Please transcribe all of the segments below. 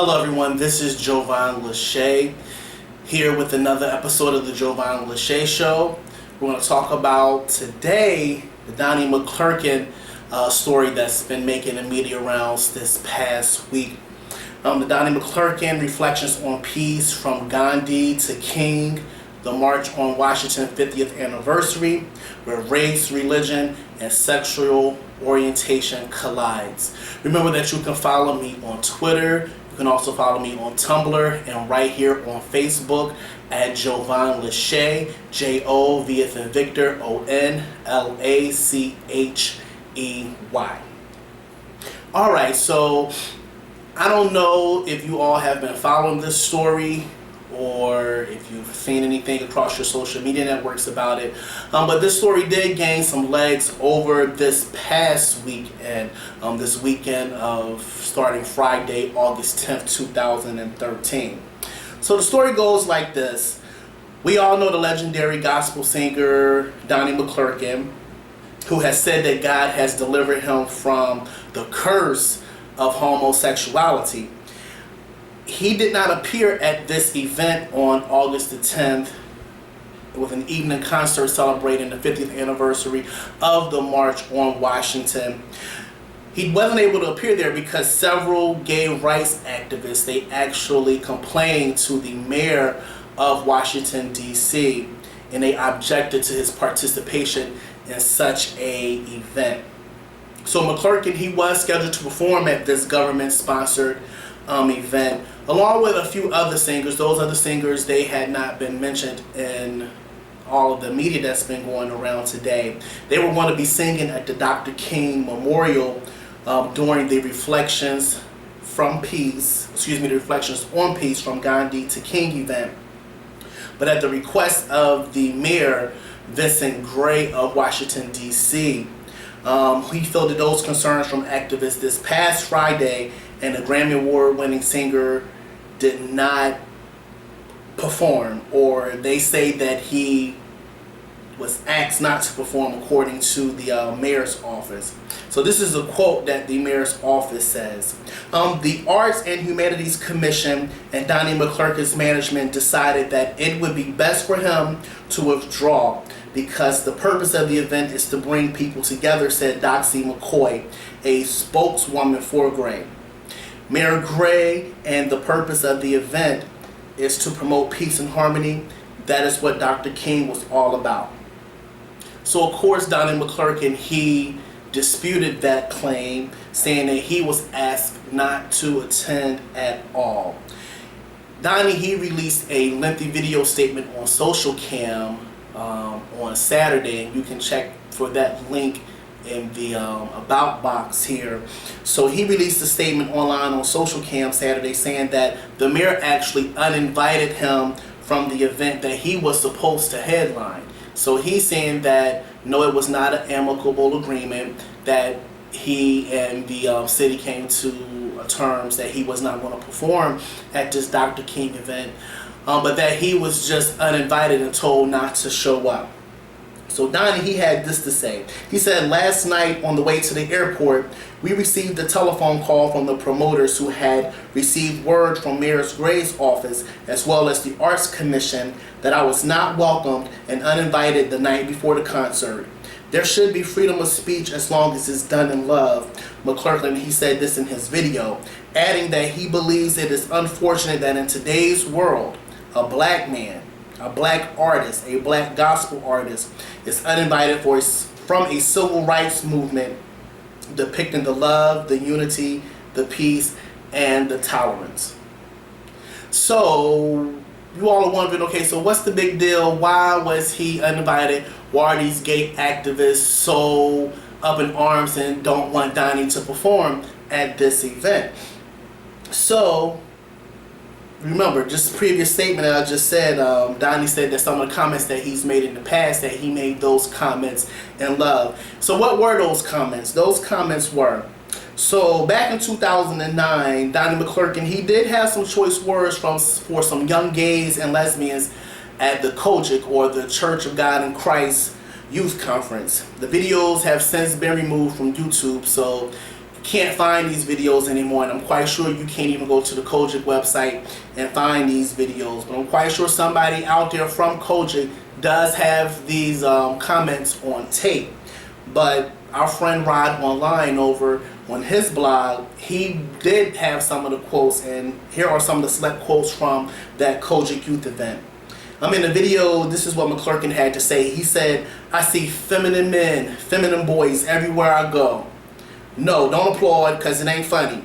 Hello everyone, this is JoVon Lachey here with another episode of the JoVon Lachey Show. We're going to talk about today the Donnie McClurkin story that's been making the media rounds this past week. The Donnie McClurkin Reflections on Peace from Gandhi to King, the March on Washington 50th Anniversary, where race, religion, and sexual orientation collides. Remember that you can follow me on Twitter. You can also follow me on Tumblr and right here on Facebook at JoVon Lachey, J-O-V as in Victor, O-N-L-A-C-H-E-Y. Alright, so I don't know if you all have been following this story or if you've seen anything across your social media networks about it. But this story did gain some legs over this past weekend, this weekend of starting Friday, August 10th, 2013. So the story goes like this. We all know the legendary gospel singer Donnie McClurkin, who has said that God has delivered him from the curse of homosexuality. He did not appear at this event on August the 10th with an evening concert celebrating the 50th anniversary of the March on Washington. He wasn't able to appear there because several gay rights activists, they actually complained to the mayor of Washington, D.C., and they objected to his participation in such a event. So McClurkin, he was scheduled to perform at this government-sponsored event, along with a few other singers. Those other singers, they had not been mentioned in all of the media that's been going around today. They were going to be singing at the Dr. King Memorial during the Reflections on Peace from Gandhi to King event. But at the request of the mayor, Vincent Gray of Washington, D.C., he fielded those concerns from activists this past Friday, and the Grammy Award-winning singer did not perform, or they say that he was asked not to perform according to the mayor's office. So this is a quote that the mayor's office says. The Arts and Humanities Commission and Donnie McClurkin's management decided that it would be best for him to withdraw because the purpose of the event is to bring people together, said Doxy McCoy, a spokeswoman for Gray. Mayor Gray, and the purpose of the event is to promote peace and harmony. That is what Dr. King was all about. So of course Donnie McClurkin, he disputed that claim, saying that he was asked not to attend at all. Donnie, he released a lengthy video statement on Social Cam on Saturday, and you can check for that link in the about box here. So he released a statement online on Social Cam Saturday saying that the mayor actually uninvited him from the event that he was supposed to headline. So he's saying that no, it was not an amicable agreement, that he and the city came to terms that he was not going to perform at this Dr. King event, but that he was just uninvited and told not to show up. So Donnie, he had this to say. He said, last night on the way to the airport, we received a telephone call from the promoters who had received word from Mayor Gray's office as well as the Arts Commission that I was not welcomed and uninvited the night before the concert. There should be freedom of speech as long as it's done in love. McClurkin, he said this in his video, adding that he believes it is unfortunate that in today's world, a black man, a black artist, a black gospel artist, is uninvited from a civil rights movement depicting the love, the unity, the peace, and the tolerance. So you all are wondering, okay, so what's the big deal? Why was he uninvited? Why are these gay activists so up in arms and don't want Donnie to perform at this event? So remember, just the previous statement that I just said, Donnie said that some of the comments that he's made in the past, that he made those comments in love. So what were those comments? Those comments were, so back in 2009, Donnie McClurkin, he did have some choice words for some young gays and lesbians at the Kojic, or the Church of God in Christ Youth Conference. The videos have since been removed from YouTube, so can't find these videos anymore, and I'm quite sure you can't even go to the Kojic website and find these videos, but I'm quite sure somebody out there from Kojic does have these comments on tape. But our friend Rod Online over on his blog, he did have some of the quotes, and here are some of the select quotes from that Kojic youth event. In the video, this is what McClurkin had to say. He said, "I see feminine men, feminine boys everywhere I go. No, don't applaud because it ain't funny.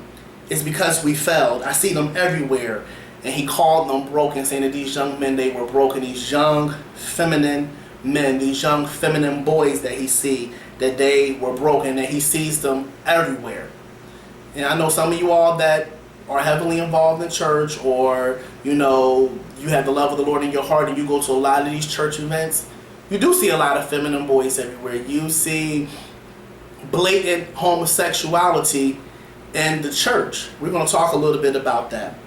It's because we failed. I see them everywhere." And he called them broken, saying that these young men, they were broken. These young feminine men, these young feminine boys that he see, that they were broken, and he sees them everywhere. And I know some of you all that are heavily involved in church, or you have the love of the Lord in your heart and you go to a lot of these church events, you do see a lot of feminine boys everywhere. You see blatant homosexuality in the church. We're going to talk a little bit about that.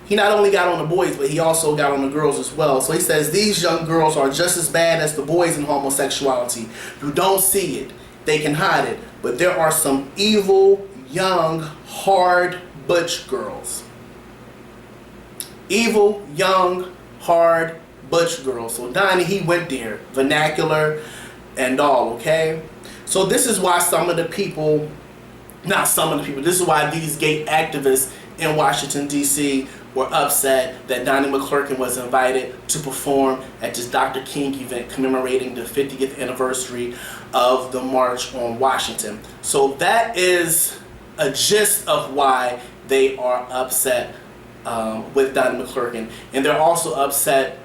He not only got on the boys, but he also got on the girls as well. So he says these young girls are just as bad as the boys in homosexuality. You don't see it. They can hide it. But there are some evil, young, hard, butch girls. Evil, young, hard, butch girls. So Donnie, he went there. Vernacular and all, okay? So this is why this is why these gay activists in Washington, D.C. were upset that Donnie McClurkin was invited to perform at this Dr. King event commemorating the 50th anniversary of the March on Washington. So that is a gist of why they are upset with Donnie McClurkin. And they're also upset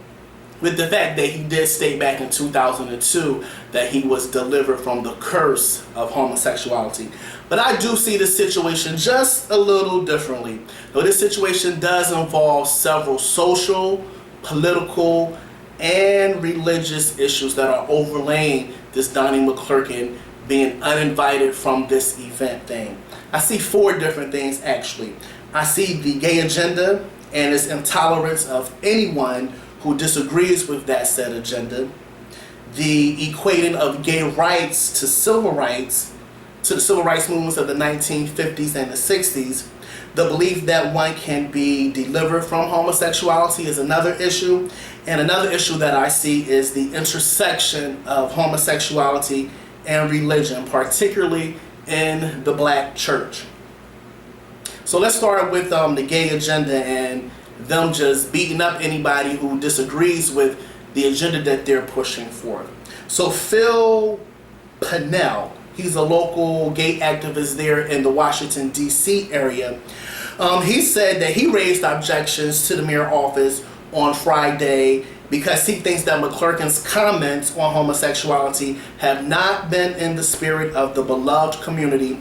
with the fact that he did state back in 2002 that he was delivered from the curse of homosexuality. But I do see the situation just a little differently. Though this situation does involve several social, political, and religious issues that are overlaying this Donnie McClurkin being uninvited from this event thing. I see 4 different things actually. I see the gay agenda and its intolerance of anyone who disagrees with that said agenda, the equating of gay rights to civil rights, to the civil rights movements of the 1950s and the 60s, the belief that one can be delivered from homosexuality is another issue, and another issue that I see is the intersection of homosexuality and religion, particularly in the black church. So let's start with the gay agenda and them just beating up anybody who disagrees with the agenda that they're pushing forth. So Phil Pennell, he's a local gay activist there in the Washington, D.C. area. He said that he raised objections to the mayor's office on Friday because he thinks that McClurkin's comments on homosexuality have not been in the spirit of the beloved community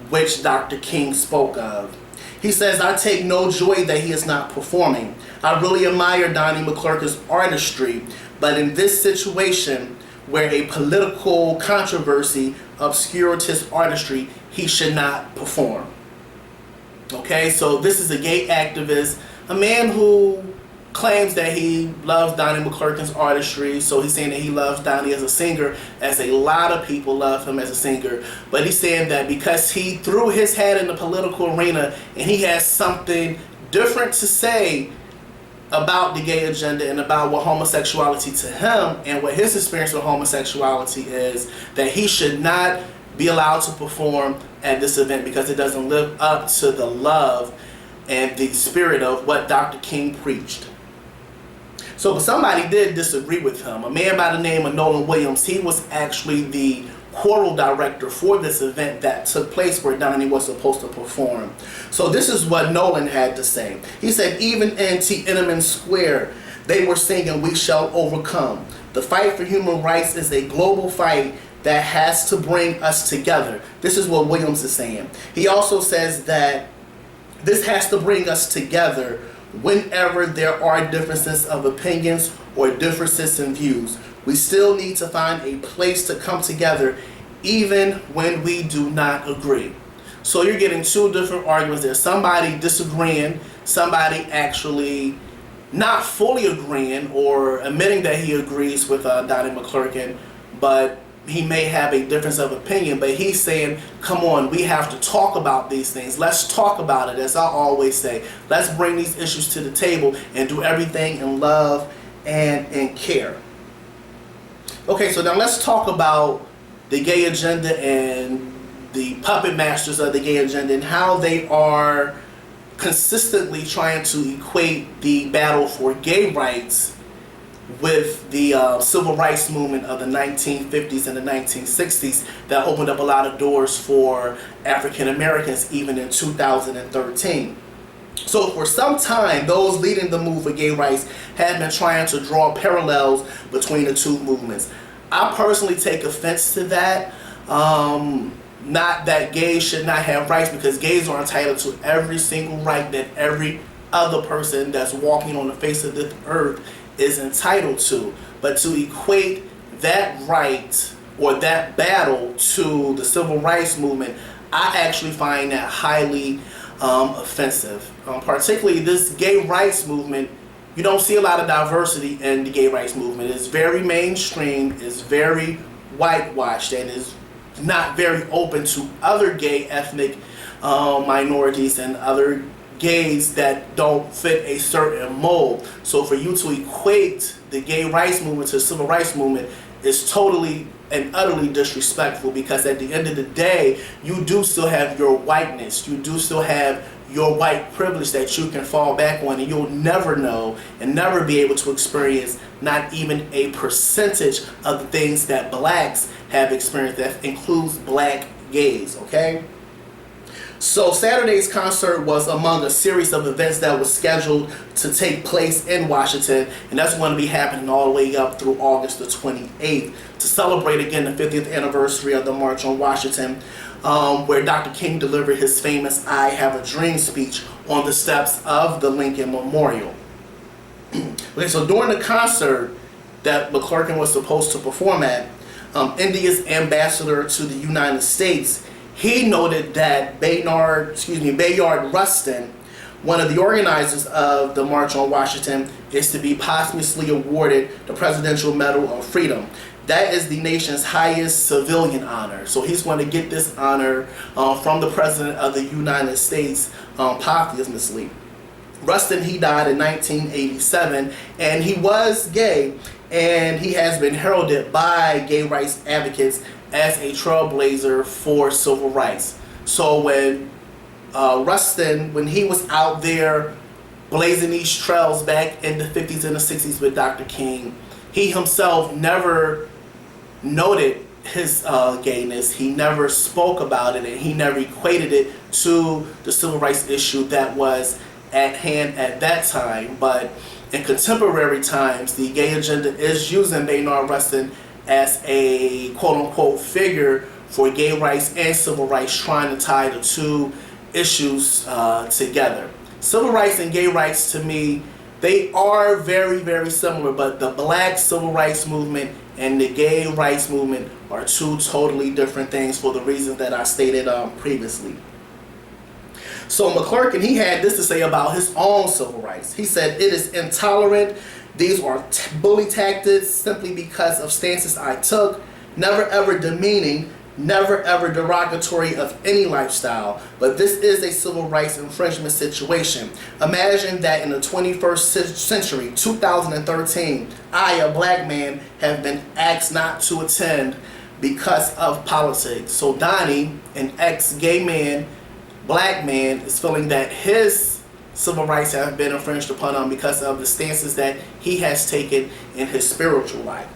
which Dr. King spoke of. He says, "I take no joy that he is not performing. I really admire Donnie McClurkin's artistry, but in this situation where a political controversy obscured his artistry, he should not perform." Okay, so this is a gay activist, a man who claims that he loves Donnie McClurkin's artistry, so he's saying that he loves Donnie as a singer, as a lot of people love him as a singer, but he's saying that because he threw his hat in the political arena and he has something different to say about the gay agenda and about what homosexuality to him and what his experience with homosexuality is, that he should not be allowed to perform at this event because it doesn't live up to the love and the spirit of what Dr. King preached. So somebody did disagree with him. A man by the name of Nolan Williams, he was actually the choral director for this event that took place where Donnie was supposed to perform. So this is what Nolan had to say. He said, "Even in Tiananmen Square, they were singing 'We Shall Overcome.' The fight for human rights is a global fight that has to bring us together." This is what Williams is saying. He also says that this has to bring us together whenever there are differences of opinions or differences in views. We still need to find a place to come together even when we do not agree. So you're getting 2 different arguments there. Somebody disagreeing, somebody actually not fully agreeing or admitting that he agrees with Donnie McClurkin, but he may have a difference of opinion, but he's saying, come on, we have to talk about these things. Let's talk about it. As I always say, let's bring these issues to the table and do everything in love and in care. Okay, so now let's talk about the gay agenda and the puppet masters of the gay agenda and how they are consistently trying to equate the battle for gay rights with the civil rights movement of the 1950s and the 1960s that opened up a lot of doors for African Americans even in 2013. So for some time, those leading the move for gay rights had been trying to draw parallels between the two movements. I personally take offense to that. Not that gays should not have rights, because gays are entitled to every single right that every other person that's walking on the face of this earth is entitled to. But to equate that right or that battle to the civil rights movement, I actually find that highly offensive. Particularly this gay rights movement, you don't see a lot of diversity in the gay rights movement. It's very mainstream, it's very whitewashed, and is not very open to other gay ethnic minorities and other gays that don't fit a certain mold. So for you to equate the gay rights movement to the civil rights movement is totally and utterly disrespectful, because at the end of the day, you do still have your whiteness, you do still have your white privilege that you can fall back on, and you'll never know and never be able to experience not even a percentage of the things that blacks have experienced, that includes black gays, okay? So Saturday's concert was among a series of events that was scheduled to take place in Washington, and that's going to be happening all the way up through August the 28th to celebrate again the 50th anniversary of the March on Washington, where Dr. King delivered his famous "I Have a Dream" speech on the steps of the Lincoln Memorial. Okay, so during the concert that McClurkin was supposed to perform at, India's ambassador to the United States, he noted that Bayard Rustin, one of the organizers of the March on Washington, is to be posthumously awarded the Presidential Medal of Freedom. That is the nation's highest civilian honor. So he's going to get this honor from the President of the United States posthumously. Rustin, he died in 1987, and he was gay, and he has been heralded by gay rights advocates as a trailblazer for civil rights. So when Rustin, when he was out there blazing these trails back in the 50s and the 60s with Dr. King, he himself never noted his gayness. He never spoke about it, and he never equated it to the civil rights issue that was at hand at that time. But in contemporary times, the gay agenda is using Bayard Rustin as a quote-unquote figure for gay rights and civil rights, trying to tie the two issues together. Civil rights and gay rights, to me, they are very, very similar, but the black civil rights movement and the gay rights movement are two totally different things for the reasons that I stated previously. So McClurkin, he had this to say about his own civil rights. He said, "It is intolerant. These are bully tactics simply because of stances I took, never ever demeaning, never ever derogatory of any lifestyle. But this is a civil rights infringement situation. Imagine that in the 21st century, 2013, I, a black man, have been asked not to attend because of politics." So Donnie, an ex-gay man, black man, is feeling that his civil rights have been infringed upon him because of the stances that he has taken in his spiritual life.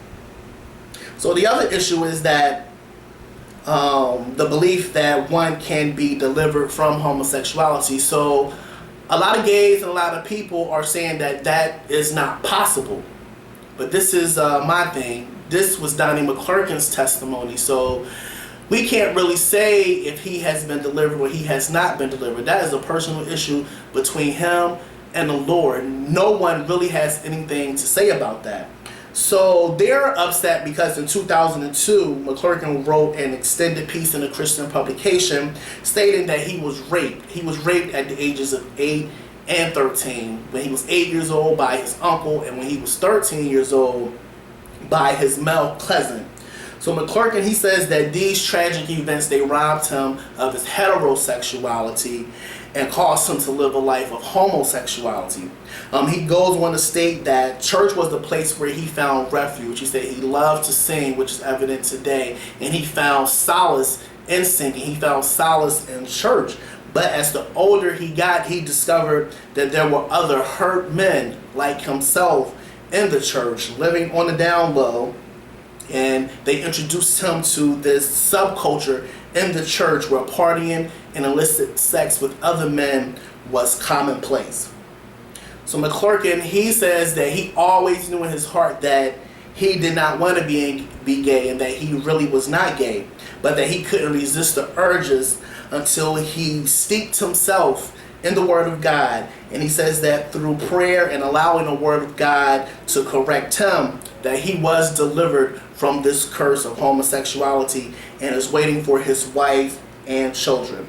So the other issue is that the belief that one can be delivered from homosexuality. So a lot of gays and a lot of people are saying that that is not possible. But this is my thing. This was Donnie McClurkin's testimony. So we can't really say if he has been delivered or he has not been delivered. That is a personal issue between him and the Lord. No one really has anything to say about that. So they're upset because in 2002, McClurkin wrote an extended piece in a Christian publication stating that he was raped. He was raped at the ages of 8 and 13. When he was 8 years old by his uncle, and when he was 13 years old by his male cousin. So McClurkin, he says that these tragic events, they robbed him of his heterosexuality and caused him to live a life of homosexuality. He goes on to state that church was the place where he found refuge. He said he loved to sing, which is evident today, and he found solace in singing. He found solace in church. But as the older he got, he discovered that there were other hurt men like himself in the church, living on the down low, and they introduced him to this subculture in the church where partying and illicit sex with other men was commonplace. So McClurkin, he says that he always knew in his heart that he did not want to be gay and that he really was not gay, but that he couldn't resist the urges until he steeped himself in the Word of God. And he says that through prayer and allowing the Word of God to correct him, that he was delivered from this curse of homosexuality and is waiting for his wife and children.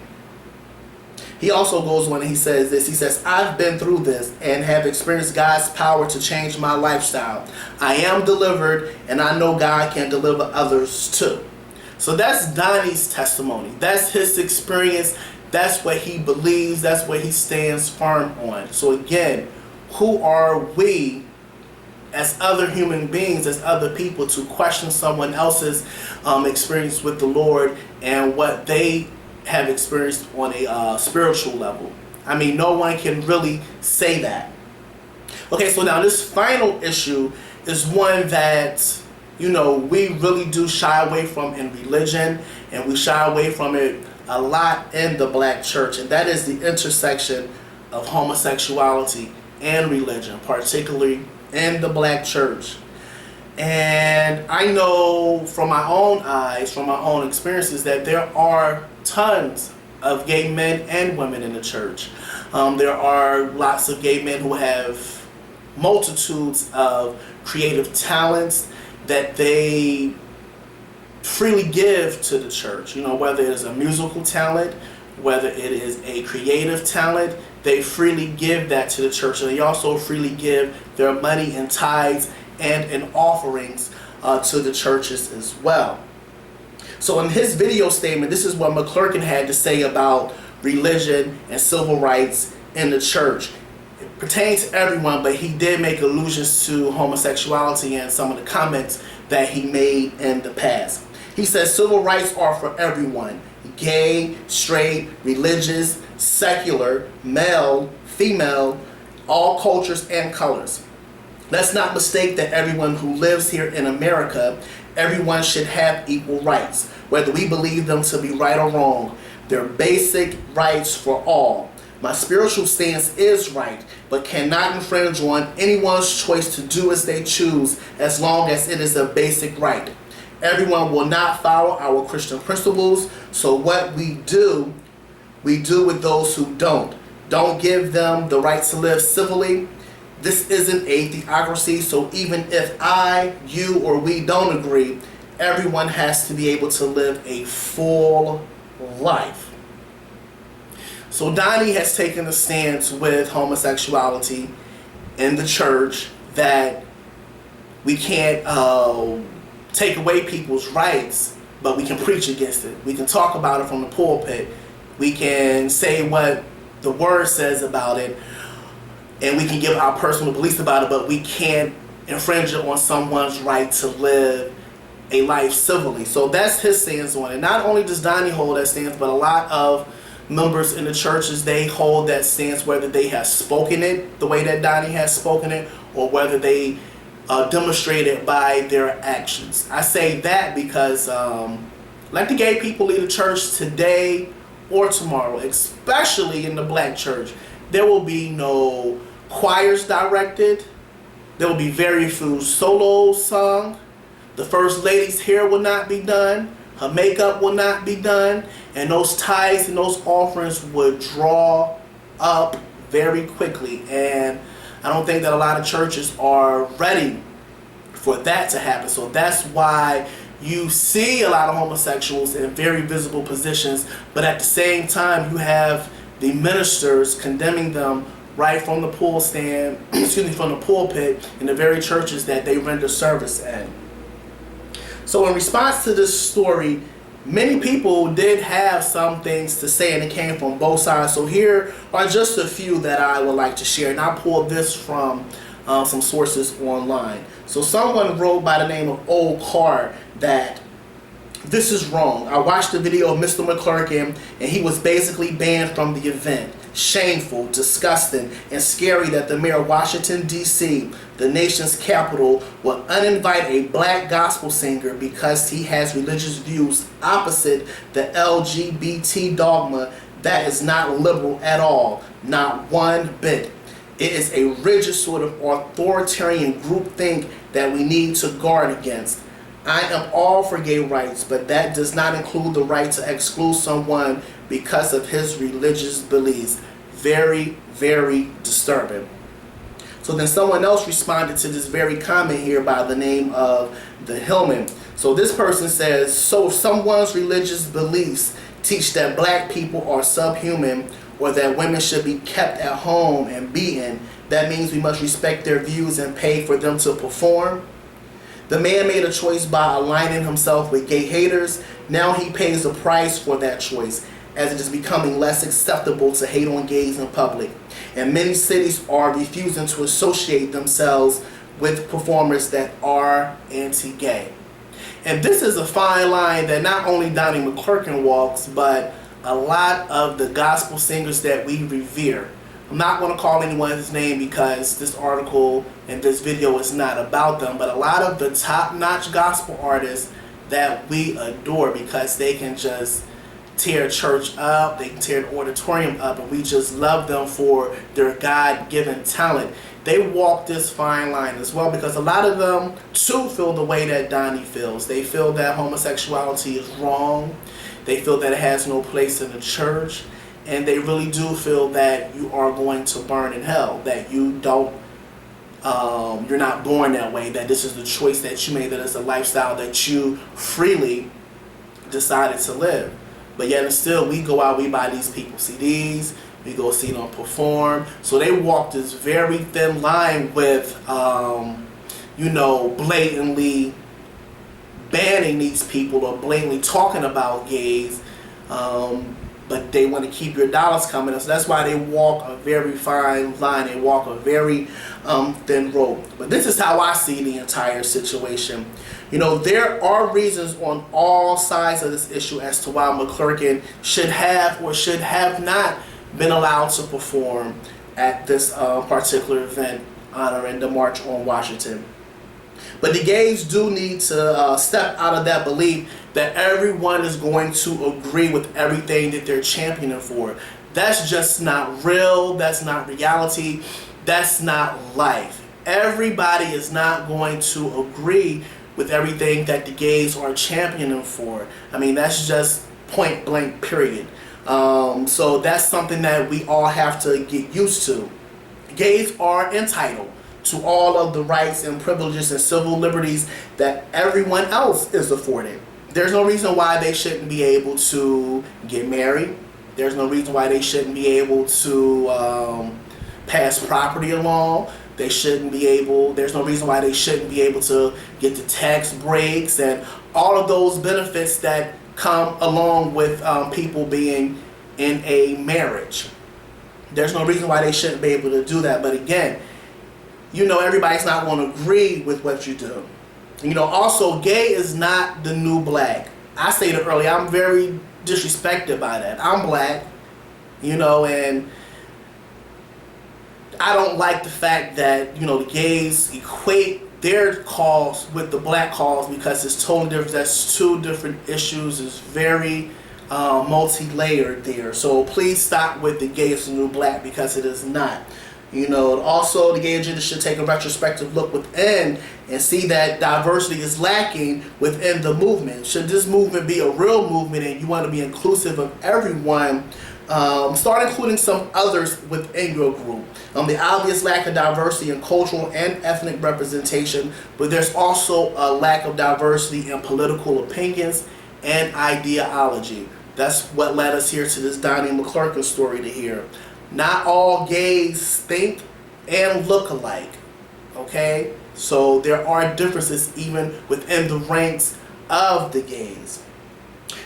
He also goes on and he says this. He says, I've been through this and have experienced God's power to change my lifestyle. I am delivered, and I know God can deliver others too. So that's Donnie's testimony. That's his experience. That's what he believes. That's what he stands firm on. So again, who are we as other human beings, as other people, to question someone else's experience with the Lord and what they have experienced on a spiritual level? I mean, no one can really say that. Okay, so now this final issue is one that, you know, we really do shy away from in religion, and we shy away from it a lot in the black church, and that is the intersection of homosexuality and religion, particularly in the black church. And I know from my own eyes, from my own experiences, that there are tons of gay men and women in the church. There are lots of gay men who have multitudes of creative talents that they freely give to the church. You know, whether it is a musical talent, whether it is a creative talent, they freely give that to the church. And they also freely give their money in tithes and in offerings to the churches as well. So in his video statement, this is what McClurkin had to say about religion and civil rights in the church. It pertains to everyone, but he did make allusions to homosexuality and some of the comments that he made in the past. He says civil rights are for everyone: gay, straight, religious, secular, male, female, all cultures and colors. Let's not mistake that everyone who lives here in America, everyone should have equal rights, whether we believe them to be right or wrong. They're basic rights for all. My spiritual stance is right, but cannot infringe on anyone's choice to do as they choose, as long as it is a basic right. Everyone will not follow our Christian principles, so what we do with those who don't. Don't give them the right to live civilly. This isn't a theocracy, so even if I, you, or we don't agree, everyone has to be able to live a full life. So Donnie has taken a stance with homosexuality in the church that we can't take away people's rights, but we can preach against it. We can talk about it from the pulpit. We can say what the word says about it, and we can give our personal beliefs about it, but we can't infringe on someone's right to live a life civilly. So that's his stance on it. Not only does Donnie hold that stance, but a lot of members in the churches, they hold that stance, whether they have spoken it the way that Donnie has spoken it, or whether they demonstrate it by their actions. I say that because let the gay people lead the church today or tomorrow, especially in the black church. There will be no choirs directed. There will be very few solos sung. The first lady's hair will not be done. Her makeup will not be done. And those tithes and those offerings would draw up very quickly. And I don't think that a lot of churches are ready for that to happen. So that's why you see a lot of homosexuals in very visible positions, but at the same time you have the ministers condemning them right from the from the pulpit in the very churches that they render service in. So in response to this story, many people did have some things to say, and it came from both sides. So here are just a few that I would like to share, and I pulled this from some sources online. So someone wrote by the name of Old Car that this is wrong. I watched the video of Mr. McClurkin, and he was basically banned from the event. Shameful, disgusting, and scary that the mayor of Washington, D.C., the nation's capital, will uninvite a black gospel singer because he has religious views opposite the LGBT dogma. That is not liberal at all, not one bit. It is a rigid sort of authoritarian groupthink that we need to guard against. I am all for gay rights, but that does not include the right to exclude someone because of his religious beliefs. Very, very disturbing. So then someone else responded to this very comment here by the name of the Hillman. So this person says, so if someone's religious beliefs teach that black people are subhuman or that women should be kept at home and beaten, that means we must respect their views and pay for them to perform. The man made a choice by aligning himself with gay haters. Now he pays a price for that choice, as it is becoming less acceptable to hate on gays in public. And many cities are refusing to associate themselves with performers that are anti-gay. And this is a fine line that not only Donnie McClurkin walks, but a lot of the gospel singers that we revere. I'm not going to call anyone his name because this article and this video is not about them, but a lot of the top-notch gospel artists that we adore because they can just tear church up, they can tear an auditorium up, and we just love them for their God-given talent. They walk this fine line as well because a lot of them too feel the way that Donnie feels. They feel that homosexuality is wrong. They feel that it has no place in the church. And they really do feel that you are going to burn in hell, that you don't, you're not born that way, that this is the choice that you made, that it's a lifestyle that you freely decided to live. But yet and still, we go out, we buy these people CDs, we go see them perform. So they walk this very thin line with, blatantly banning these people or blatantly talking about gays. But they want to keep your dollars coming. So that's why they walk a very fine line. They walk a very thin road. But this is how I see the entire situation. There are reasons on all sides of this issue as to why McClurkin should have or should have not been allowed to perform at this particular event honoring the March on Washington. But the gays do need to step out of that belief that everyone is going to agree with everything that they're championing for. That's just not real. That's not reality. That's not life. Everybody is not going to agree with everything that the gays are championing for. I mean, that's just point blank, period. So that's something that we all have to get used to. Gays are entitled to all of the rights and privileges and civil liberties that everyone else is afforded. There's no reason why they shouldn't be able to get married. There's no reason why they shouldn't be able to pass property along. There's no reason why they shouldn't be able to get the tax breaks and all of those benefits that come along with people being in a marriage. There's no reason why they shouldn't be able to do that. But again, everybody's not going to agree with what you do. Also, gay is not the new black. I stated earlier, I'm very disrespected by that. I'm black, and I don't like the fact that, the gays equate their cause with the black cause because it's totally different. That's two different issues. It's very multi-layered there. So please stop with the gay is the new black because it is not. Also the gay agenda should take a retrospective look within and see that diversity is lacking within the movement. Should this movement be a real movement and you want to be inclusive of everyone, start including some others within your group. The obvious lack of diversity in cultural and ethnic representation, but there's also a lack of diversity in political opinions and ideology. That's what led us here to this Donnie McClurkin story to hear. Not all gays think and look alike, okay? So there are differences even within the ranks of the gays.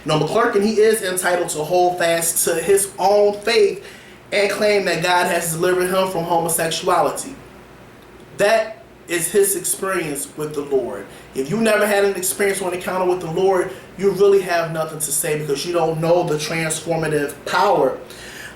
McClurkin, he is entitled to hold fast to his own faith and claim that God has delivered him from homosexuality. That is his experience with the Lord. If you never had an experience or an encounter with the Lord, you really have nothing to say, because you don't know the transformative power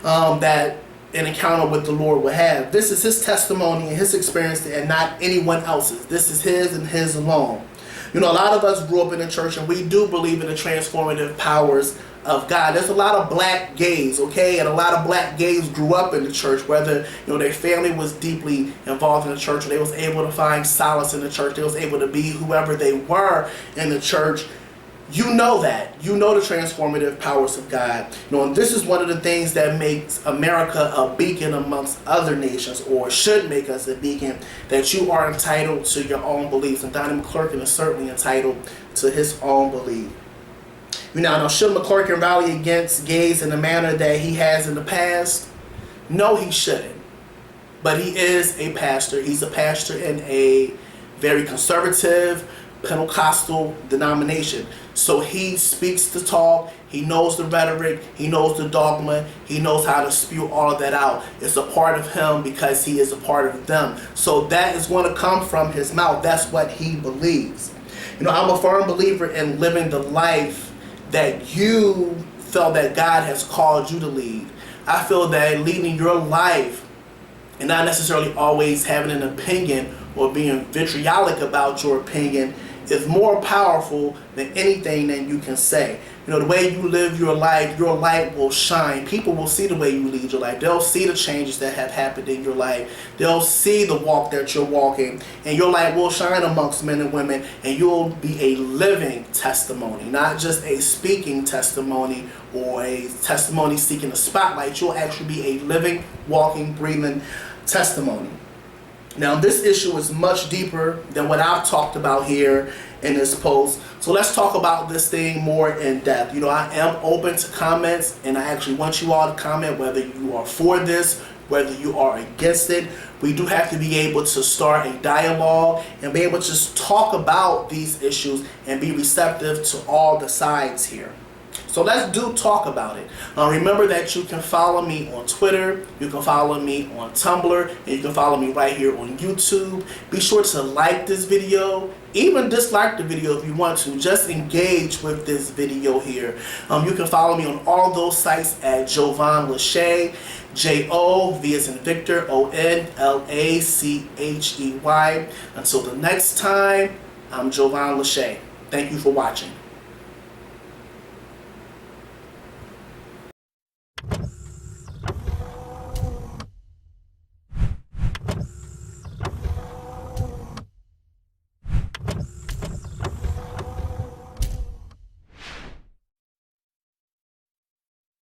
that an encounter with the Lord will have. This is his testimony and his experience, and not anyone else's. This is his and his alone. A lot of us grew up in the church, and we do believe in the transformative powers of God. There's a lot of black gays, okay? And a lot of black gays grew up in the church, whether, their family was deeply involved in the church, or they was able to find solace in the church. They was able to be whoever they were in the church. You know that. You know the transformative powers of God. And this is one of the things that makes America a beacon amongst other nations, or should make us a beacon, that you are entitled to your own beliefs. And Donnie McClurkin is certainly entitled to his own belief. Now, should McClurkin rally against gays in the manner that he has in the past? No, he shouldn't. But he is a pastor. He's a pastor in a very conservative Pentecostal denomination. So he speaks the talk, he knows the rhetoric, he knows the dogma, he knows how to spew all of that out. It's a part of him because he is a part of them. So that is going to come from his mouth. That's what he believes. I'm a firm believer in living the life that you felt that God has called you to lead. I feel that leading your life and not necessarily always having an opinion or being vitriolic about your opinion is more powerful than anything that you can say. The way you live your light will shine. People will see the way you lead your life. They'll see the changes that have happened in your life. They'll see the walk that you're walking, and your light will shine amongst men and women, and you'll be a living testimony, not just a speaking testimony or a testimony seeking the spotlight. You'll actually be a living, walking, breathing testimony. Now, this issue is much deeper than what I've talked about here in this post. So let's talk about this thing more in depth. I am open to comments, and I actually want you all to comment whether you are for this, whether you are against it. We do have to be able to start a dialogue and be able to just talk about these issues and be receptive to all the sides here. So let's talk about it. Remember that you can follow me on Twitter, you can follow me on Tumblr, and you can follow me right here on YouTube. Be sure to like this video, even dislike the video if you want to. Just engage with this video here. You can follow me on all those sites at JoVon Lachey, J-O-V as in Victor, O-N-L-A-C-H-E-Y. Until the next time, I'm JoVon Lachey. Thank you for watching.